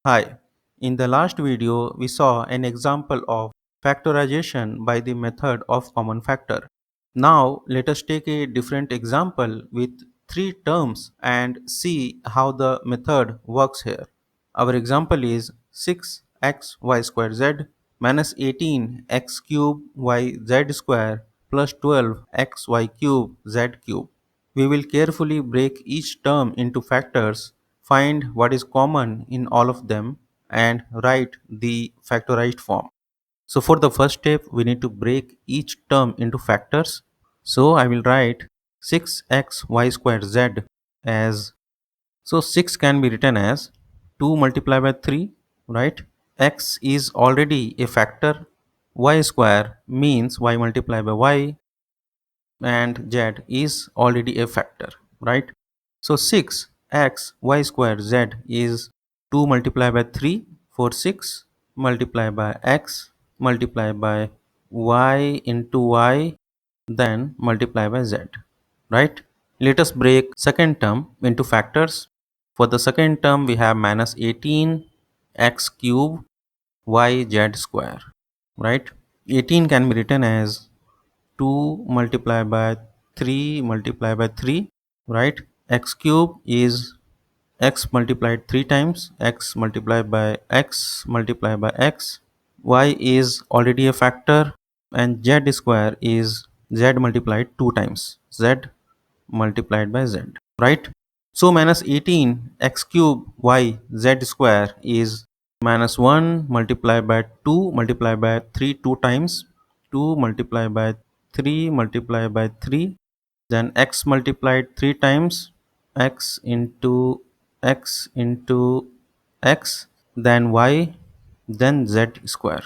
Hi, in the last video we saw an example of factorization by the method of common factor. Now let us take a different example with three terms and see how the method works here. Our example is 6xy square z minus 18x cube y z square plus 12xy cube z cube. We will carefully break each term into factors, find what is common in all of them, and write the factorized form. So for the first step, we need to break each term into factors. So I will write 6xy square z as, so 6 can be written as 2 multiplied by 3, right? X is already a factor. Y square means y multiplied by y, and z is already a factor, right? So 6x y square z is 2 multiplied by 3 for 6 multiplied by x multiplied by y into y, then multiply by z, right? Let us break second term into factors. For the second term we have minus 18 x cube y z square, right? 18 can be written as 2 multiplied by 3 multiplied by 3, right? X cube is x multiplied 3 times, x multiplied by x multiplied by x. Y is already a factor, and z square is z multiplied 2 times, z multiplied by z, right? So minus 18 x cube y z square is minus 1 multiplied by 2 multiplied by 3 2 times, 2 multiplied by 3 multiplied by 3, then x multiplied 3 times, x into x into x, then y, then z square,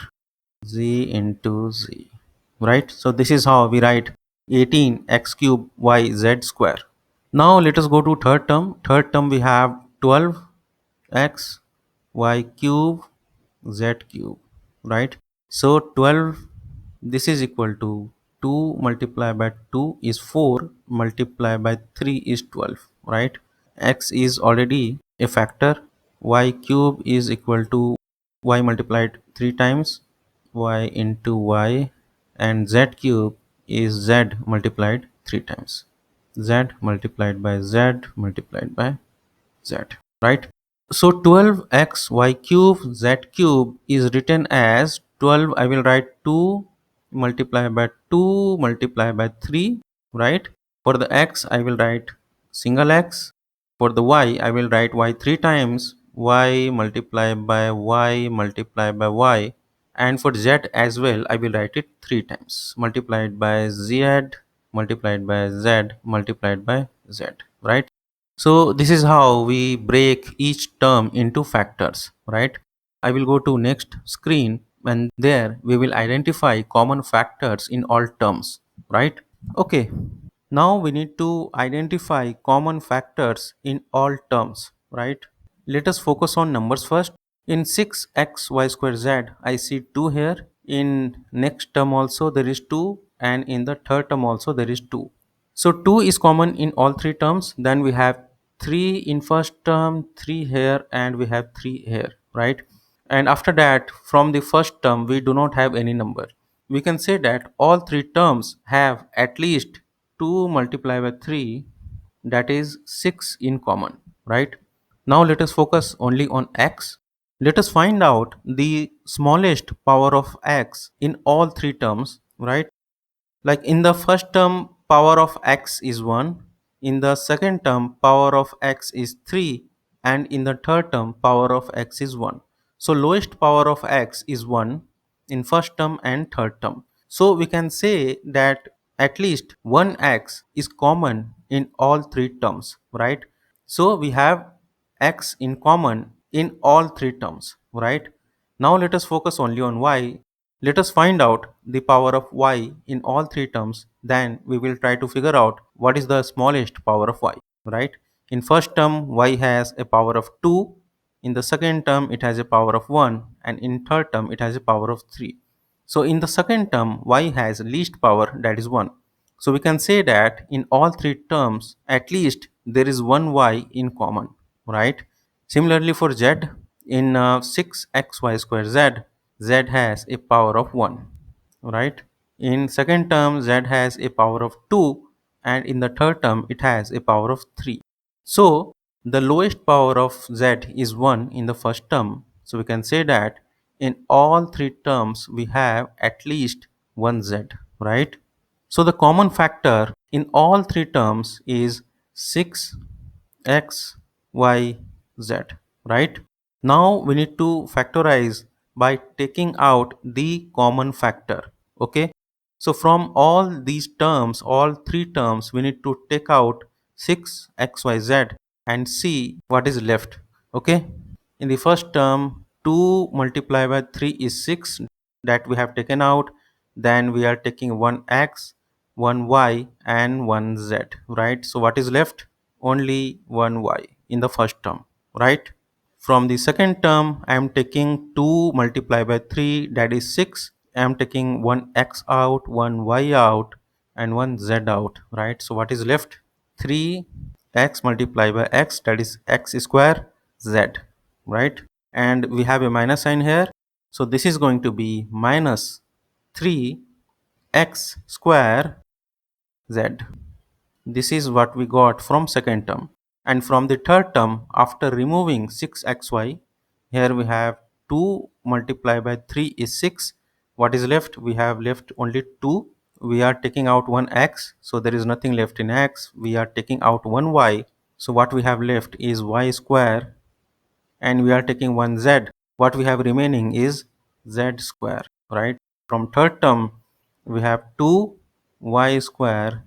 z into z, right? So this is how we write 18 x cube y z square. Now let us go to third term. Third term we have 12 x y cube z cube, right? So 12, this is equal to 2 multiplied by 2 is 4 multiplied by 3 is 12, right? X is already a factor. Y cube is equal to y multiplied 3 times, y into y, and z cube is z multiplied 3 times, z multiplied by z multiplied by z, right? So 12xy cube z cube is written as 12. I will write 2 multiplied by 2 multiplied by 3, right? For the x I will write single x. For the y I will write y 3 times, y multiplied by y multiplied by y, and for z as well I will write it 3 times, multiplied by z multiplied by z multiplied by z, right? So this is how we break each term into factors, right? I will go to next screen, and there we will identify common factors in all terms, right? Okay, now we need to identify common factors in all terms, right? Let us focus on numbers first. In 6xy square z, I see 2 here. In next term also there is 2, and in the third term also there is 2. So 2 is common in all three terms. Then we have 3 in first term, 3 here, and we have 3 here, right? And after that, from the first term, we do not have any number. We can say that all three terms have at least 2 multiplied by 3, that is 6 in common, right? Now let us focus only on x. Let us find out the smallest power of x in all three terms, right? Like in the first term, power of x is 1, in the second term power of x is 3, and in the third term power of x is 1. So lowest power of x is 1 in first term and third term. So we can say that at least one x is common in all three terms, right? So we have x in common in all three terms, right? Now let us focus only on y. Let us find out the power of y in all three terms, then we will try to figure out what is the smallest power of y, right? In first term y has a power of 2, in the second term it has a power of 1, and in third term it has a power of 3. So in the second term y has least power, that is 1. So we can say that in all three terms at least there is one y in common, right? Similarly for z, in 6xy square z has a power of 1, right? In second term, z has a power of 2, and in the third term, it has a power of 3. So, the lowest power of z is 1 in the first term. So, we can say that in all three terms, we have at least one z, right? So, the common factor in all three terms is 6x, y, z, right? Now, we need to factorize by taking out the common factor, okay? So from all these terms, all three terms, we need to take out 6xyz and see what is left, okay? In the first term, 2 multiplied by 3 is 6 that we have taken out. Then we are taking 1x, 1y and 1z, right? So what is left? Only 1y in the first term, right? From the second term, I am taking 2 multiplied by 3, that is 6. I am taking one x out, one y out, and one z out, right? So what is left? 3x multiplied by x, that is x square z, right? And we have a minus sign here. So this is going to be minus 3x square z. This is what we got from second term. And from the third term, after removing 6xy, here we have 2 multiplied by 3 is 6. What is left? We have left only 2. We are taking out one x, so there is nothing left in x. We are taking out one y, so what we have left is y square, and we are taking one z. What we have remaining is z square, right? From third term, we have 2 y square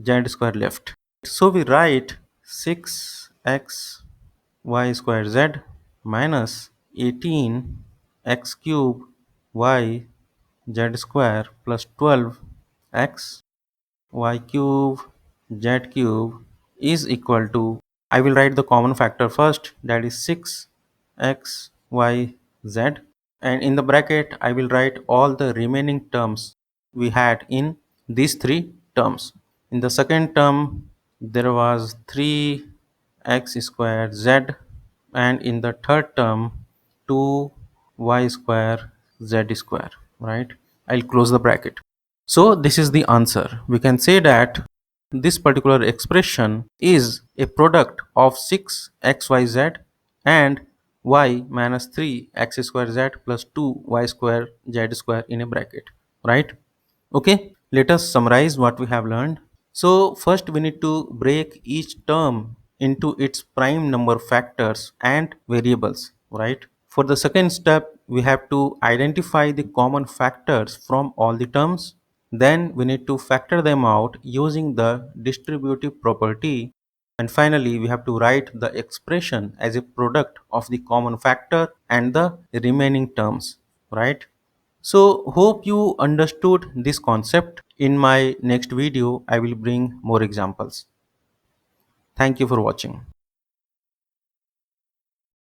z square left. So we write 6x y square z minus 18 x cube y z square plus 12 x y cube z cube is equal to, I will write the common factor first, that is 6x y z, and in the bracket I will write all the remaining terms we had in these three terms. In the second term there was 3x square z, and in the third term 2y square z square, right? I'll close the bracket. So this is the answer. We can say that this particular expression is a product of 6xyz and y minus 3x square z plus 2y square z square in a bracket, right? Okay, let us summarize what we have learned. So first we need to break each term into its prime number factors and variables, right? For the second step, we have to identify the common factors from all the terms. Then we need to factor them out using the distributive property. And finally, we have to write the expression as a product of the common factor and the remaining terms, right? So hope you understood this concept. In my next video, I will bring more examples. Thank you for watching.